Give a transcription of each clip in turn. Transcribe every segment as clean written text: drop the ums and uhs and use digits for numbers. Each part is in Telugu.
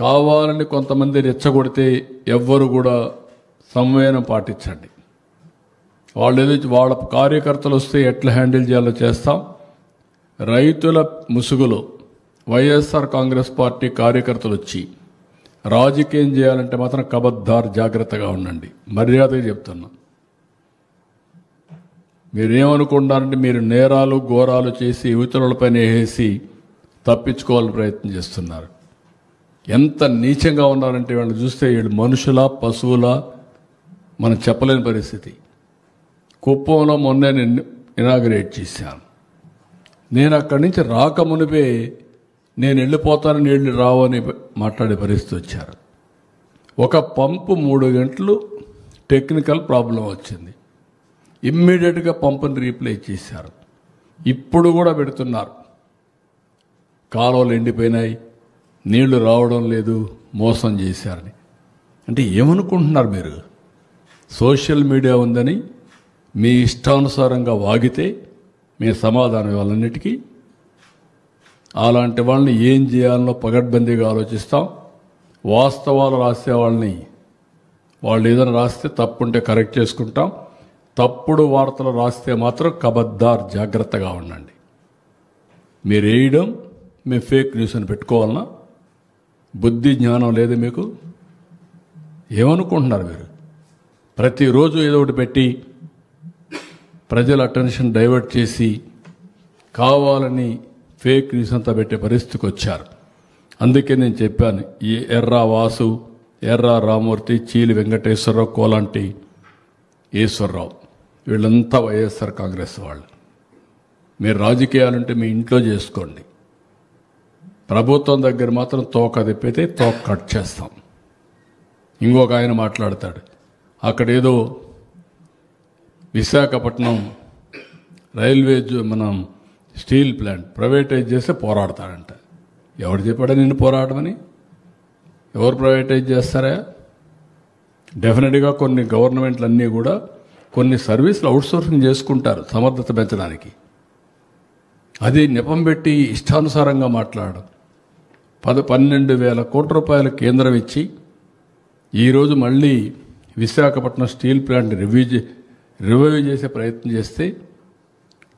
కావాలని కొంతమంది రెచ్చగొడితే ఎవ్వరు కూడా సంవేదన పాటించండి. వాళ్ళ కార్యకర్తలు వస్తే ఎట్లా హ్యాండిల్ చేయాలో చేస్తాం. రైతుల ముసుగులో వైఎస్ఆర్ కాంగ్రెస్ పార్టీ కార్యకర్తలు వచ్చి రాజకీయం చేయాలంటే మాత్రం కబద్దార్ జాగ్రత్తగా ఉండండి. మర్యాదగా చెప్తున్నా. మీరేమనుకుంటారంటే మీరు నేరాలు ఘోరాలు చేసి ఇతరులపైన వేసి తప్పించుకోవాలని ప్రయత్నం చేస్తున్నారు. ఎంత నీచంగా ఉన్నారంటే వాళ్ళని చూస్తే వీళ్ళు మనుషుల పశువుల మనం చెప్పలేని పరిస్థితి. కుప్పంలో మొన్నే నేను ఇనాగ్రేట్ చేశాను. నేను అక్కడి నుంచి రాకమునిపే నేను వెళ్ళిపోతానని నీళ్లు రావని మాట్లాడే పరిస్థితి వచ్చారు. ఒక పంపు 3 గంటలు టెక్నికల్ ప్రాబ్లం వచ్చింది. ఇమ్మీడియట్గా పంపుని రీప్లేస్ చేశారు. ఇప్పుడు కూడా పెడుతున్నారు. కాలువలు ఎండిపోయినాయి, నీళ్లు రావడం లేదు, మోసం చేశారని. అంటే ఏమనుకుంటున్నారు మీరు? సోషల్ మీడియా ఉందని మీ ఇష్టానుసారంగా వాగితే మీ సమాధానం వాళ్ళన్నిటికీ. అలాంటి వాళ్ళని ఏం చేయాలనో పగడ్బందీగా ఆలోచిస్తాం. వాస్తవాలు రాసే వాళ్ళని వాళ్ళు ఏదైనా రాస్తే తప్పుంటే కరెక్ట్ చేసుకుంటాం. తప్పుడు వార్తలు రాస్తే మాత్రం కబద్దార్ జాగ్రత్తగా ఉండండి. మీరు వేయడం మేము ఫేక్ న్యూస్ అని పెట్టుకోవాలన్నా? బుద్ధి జ్ఞానం లేదు మీకు? ఏమనుకుంటున్నారు మీరు? ప్రతిరోజు ఏదో ఒకటి పెట్టి ప్రజల అటెన్షన్ డైవర్ట్ చేసి కావాలని ఫేక్ న్యూస్ అంతా పెట్టే పరిస్థితికి వచ్చారు. అందుకే నేను చెప్పాను, ఈ ఎర్రా వాసు, ఎర్రా రామూర్తి, చీలి వెంకటేశ్వరరావు, కోలాంటి ఈశ్వరరావు వీళ్ళంతా వైఎస్ఆర్ కాంగ్రెస్ వాళ్ళు. మీరు రాజకీయాలుంటే మీ ఇంట్లో చేసుకోండి. ప్రభుత్వం దగ్గర మాత్రం తోక తిప్పితే తోక కట్ చేస్తాం. ఇంకొక ఆయన మాట్లాడతాడు, అక్కడేదో విశాఖపట్నం రైల్వే మనం స్టీల్ ప్లాంట్ ప్రైవేటైజ్ చేస్తే పోరాడతాడంట. ఎవరు చెప్పాడా నిన్ను పోరాడమని? ఎవరు ప్రైవేటైజ్ చేస్తారా? డెఫినెట్గా కొన్ని గవర్నమెంట్లన్నీ కూడా కొన్ని సర్వీసులు అవుట్సోర్సింగ్ చేసుకుంటారు సమర్థత పెంచడానికి. అది నెపం పెట్టి ఇష్టానుసారంగా మాట్లాడడం. 12,000 కోట్ల రూపాయల కేంద్రం ఇచ్చి ఈరోజు మళ్ళీ విశాఖపట్నం స్టీల్ ప్లాంట్ రివైవ్ చేసే ప్రయత్నం చేస్తే,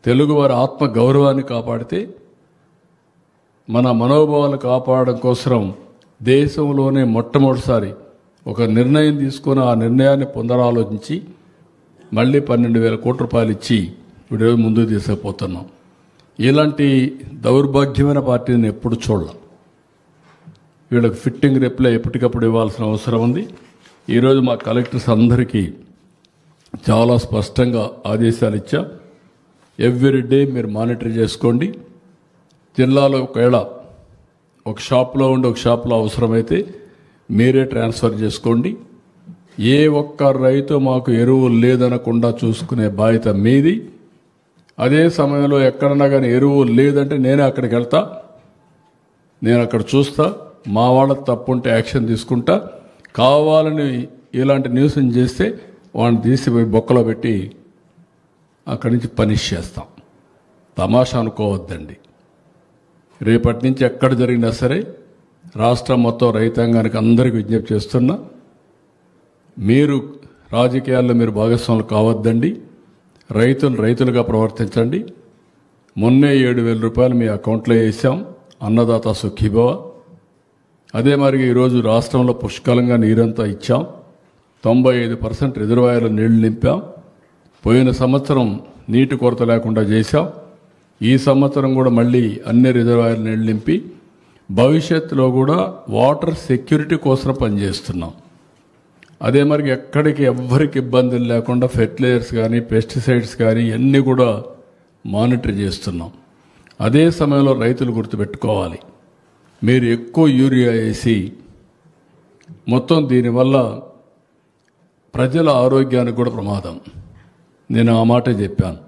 తెలుగువారి ఆత్మ గౌరవాన్ని కాపాడితే, మన మనోభావాలు కాపాడడం కోసం దేశంలోనే మొట్టమొదటిసారి ఒక నిర్ణయం తీసుకొని ఆ నిర్ణయాన్ని పునరాలోచించి మళ్ళీ 12,000 కోట్ల రూపాయలు ఇచ్చి ఇప్పుడు ముందుకు తీసుకుపోతున్నాం. ఇలాంటి దౌర్భాగ్యమైన పార్టీని ఎప్పుడు చూడలేం. వీళ్ళకి ఫిట్టింగ్ రిప్లై ఎప్పటికప్పుడు ఇవ్వాల్సిన అవసరం ఉంది. ఈరోజు మా కలెక్టర్స్ అందరికీ చాలా స్పష్టంగా ఆదేశాలు ఇచ్చా. ఎవ్రీడే మీరు మానిటర్ చేసుకోండి. జిల్లాలో ఒకవేళ ఒక షాప్లో ఉండి ఒక షాప్లో అవసరమైతే మీరే ట్రాన్స్ఫర్ చేసుకోండి. ఏ ఒక్క రైతు మాకు ఎరువులు లేదనకుండా చూసుకునే బాధ్యత మీది. అదే సమయంలో ఎక్కడన్నా కానీ ఎరువులు లేదంటే నేనే అక్కడికి వెళ్తా, నేను అక్కడ చూస్తా. మా వాళ్ళ తప్పుంటే యాక్షన్ తీసుకుంటా. కావాలని ఇలాంటి న్యూస్ చేస్తే వాడిని తీసిపోయి బొక్కలో పెట్టి అక్కడి నుంచి పనిష్ చేస్తాం. తమాషా అనుకోవద్దండి. రేపటి నుంచి ఎక్కడ జరిగినా సరే రాష్ట్రం మొత్తం రైతాంగానికి అందరికీ విజ్ఞప్తి చేస్తున్నా, మీరు రాజకీయాల్లో మీరు భాగస్వాములు కావద్దండి. రైతులుగా ప్రవర్తించండి. మొన్నే 7,000 రూపాయలు మీ అకౌంట్లో వేసాం, అన్నదాత సుఖీభవ. అదే మరి ఈరోజు రాష్ట్రంలో పుష్కలంగా నీరంతా ఇచ్చాం. 95% రిజర్వాయర్లు నీళ్లు నింపాం. పోయిన సంవత్సరం నీటి కొరత లేకుండా చేశాం. ఈ సంవత్సరం కూడా మళ్ళీ అన్ని రిజర్వాయర్లు నీళ్లు నింపి భవిష్యత్తులో కూడా వాటర్ సెక్యూరిటీ కోసం పనిచేస్తున్నాం. అదే మరి ఎక్కడికి ఎవ్వరికి ఇబ్బందులు లేకుండా ఫెర్టిలైజర్స్ కానీ పెస్టిసైడ్స్ కానీ అన్నీ కూడా మానిటర్ చేస్తున్నాం. అదే సమయంలో రైతులు గుర్తుపెట్టుకోవాలి, మీరు ఎక్కువ యూరియా వేసి మొత్తం దీనివల్ల ప్రజల ఆరోగ్యానికి కూడా ప్రమాదం. నేను ఆ మాట చెప్పాను.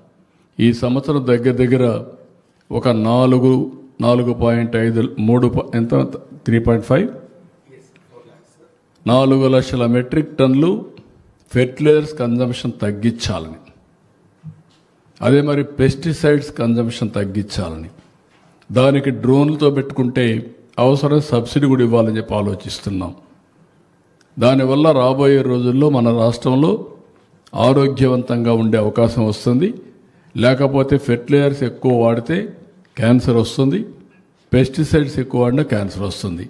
ఈ సంవత్సరం దగ్గర ఒక 4.5 ఎంత 3.5 4 లక్షల మెట్రిక్ టన్నులు ఫెర్టిలైజర్స్ కన్జంప్షన్ తగ్గించాలని, అదే మరి పెస్టిసైడ్స్ కన్జంప్షన్ తగ్గించాలని, దానికి డ్రోన్లతో పెట్టుకుంటే అవసరం సబ్సిడీ కూడా ఇవ్వాలని చెప్పి ఆలోచిస్తున్నాం. దానివల్ల రాబోయే రోజుల్లో మన రాష్ట్రంలో ఆరోగ్యవంతంగా ఉండే అవకాశం వస్తుంది. లేకపోతే ఫెర్టిలైజర్స్ ఎక్కువ వాడితే క్యాన్సర్ వస్తుంది, పెస్టిసైడ్స్ ఎక్కువ వాడినా క్యాన్సర్ వస్తుంది.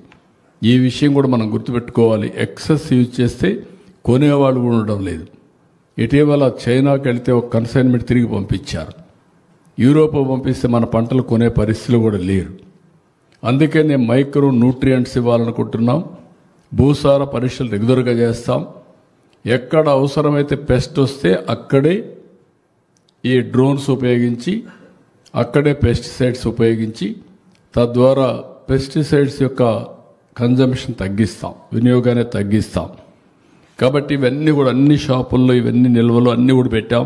ఈ విషయం కూడా మనం గుర్తుపెట్టుకోవాలి. ఎక్సెస్ యూజ్ చేస్తే కొనేవాళ్ళు కూడా ఉండడం లేదు. ఇటీవల చైనాకి వెళ్తే ఒక కన్సైన్మెంట్ తిరిగి పంపించారు. యూరోప్ పంపిస్తే మన పంటలు కొనే పరిస్థితులు కూడా లేరు. అందుకే నేను మైక్రో న్యూట్రియంట్స్ ఇవ్వాలనుకుంటున్నాం. భూసార పరీక్షలు రెగ్యులర్గా చేస్తాం. ఎక్కడ అవసరమైతే పెస్ట్ వస్తే అక్కడే ఈ డ్రోన్స్ ఉపయోగించి, అక్కడే పెస్టిసైడ్స్ ఉపయోగించి, తద్వారా పెస్టిసైడ్స్ యొక్క కన్జంప్షన్ తగ్గిస్తాం, వినియోగాన్ని తగ్గిస్తాం. కాబట్టి ఇవన్నీ కూడా అన్ని షాపుల్లో ఇవన్నీ నిల్వలు అన్నీ కూడా పెట్టాం.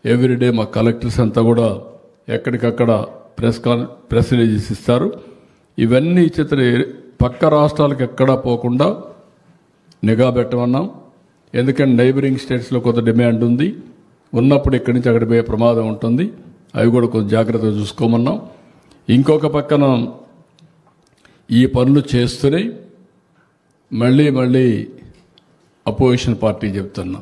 ఎవ్రీడే మా కలెక్టర్స్ అంతా కూడా ఎక్కడికక్కడ ప్రెస్ రిలీజెస్ ఇస్తారు. ఇవన్నీ ఇచ్చిన పక్క రాష్ట్రాలకు ఎక్కడా పోకుండా నిఘా పెట్టమన్నాం. ఎందుకంటే నైబరింగ్ స్టేట్స్లో కొంత డిమాండ్ ఉంది. ఉన్నప్పుడు ఇక్కడి నుంచి అక్కడ పోయే ప్రమాదం ఉంటుంది. అవి కూడా కొంచెం జాగ్రత్తగా చూసుకోమన్నాం. ఇంకొక పక్కన ఈ పనులు చేస్తూనే మళ్ళీ అపోజిషన్ పార్టీ చెప్తున్నా,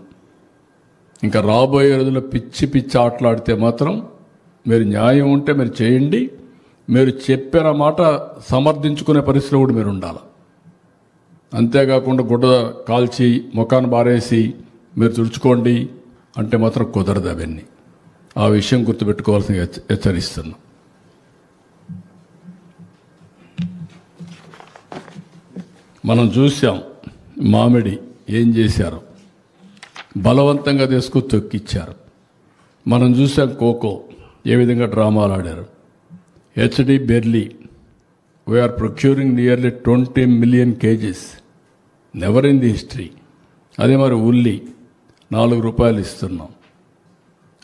ఇంకా రాబోయే రోజుల్లో పిచ్చి ఆటలాడితే మాత్రం మీరు న్యాయం ఉంటే మీరు చేయండి. మీరు చెప్పిన మాట సమర్థించుకునే పరిస్థితిలో కూడా మీరు ఉండాలి. అంతేకాకుండా గుడ్డ కాల్చి ముఖాన్ని బారేసి మీరు తుడుచుకోండి అంటే మాత్రం కుదరదు. అవన్నీ ఆ విషయం గుర్తుపెట్టుకోవాల్సిన హెచ్చరిస్తున్నాం. మనం చూసాం మామిడి ఏం చేశారు, బలవంతంగా తీసుకుని తొక్కిచ్చారు. మనం చూసాం కోకో ఏ విధంగా డ్రామాలు ఆడారు. HD barley we're procuring nearly 20 million kgs, never in the history. అదే మరి ఉల్లి ₹4 ఇస్తున్నాం.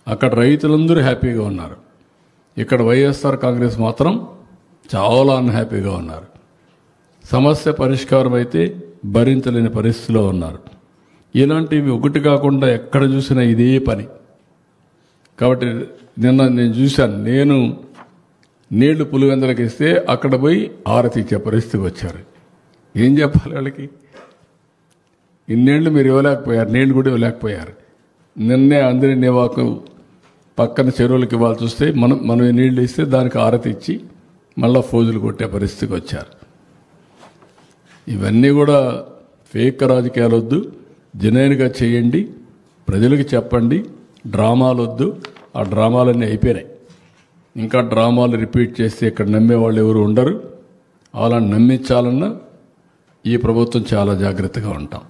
అక్కడ రైతులందరూ హ్యాపీగా ఉన్నారు. ఇక్కడ వైఎస్ఆర్ కాంగ్రెస్ మాత్రం చాలా అన్హ్యాపీగా ఉన్నారు. సమస్య పరిష్కారం అయితే భరించలేని పరిస్థితిలో ఉన్నారు. ఇలాంటివి ఒకటి కాకుండా ఎక్కడ చూసినా ఇదే పని. కాబట్టి నిన్న నేను చూశాను, నేను నీళ్లు పులివెందులకు ఇస్తే అక్కడ పోయి ఆరతి ఇచ్చే పరిస్థితికి వచ్చారు. ఏం చెప్పాలి వాళ్ళకి? ఇన్నేళ్లు మీరు ఇవ్వలేకపోయారు, నీళ్లు కూడా ఇవ్వలేకపోయారు. నిన్నే అందరి నివాకు పక్కన చెరువులకు ఇవ్వాల్సి వస్తే మనం నీళ్లు ఇస్తే దానికి ఆరతి ఇచ్చి మళ్ళా ఫోజులు కొట్టే పరిస్థితికి వచ్చారు. ఇవన్నీ కూడా ఫేక్ రాజకీయాలు వద్దు, జెన్యూన్గా చేయండి, ప్రజలకు చెప్పండి. డ్రామాలు వద్దు, ఆ డ్రామాలన్నీ అయిపోయినాయి. ఇంకా డ్రామాలు రిపీట్ చేస్తే ఇక్కడ నమ్మేవాళ్ళు ఎవరు ఉండరు. అలా నమ్మించాలన్నా ఈ ప్రభుత్వం చాలా జాగ్రత్తగా ఉంటాం.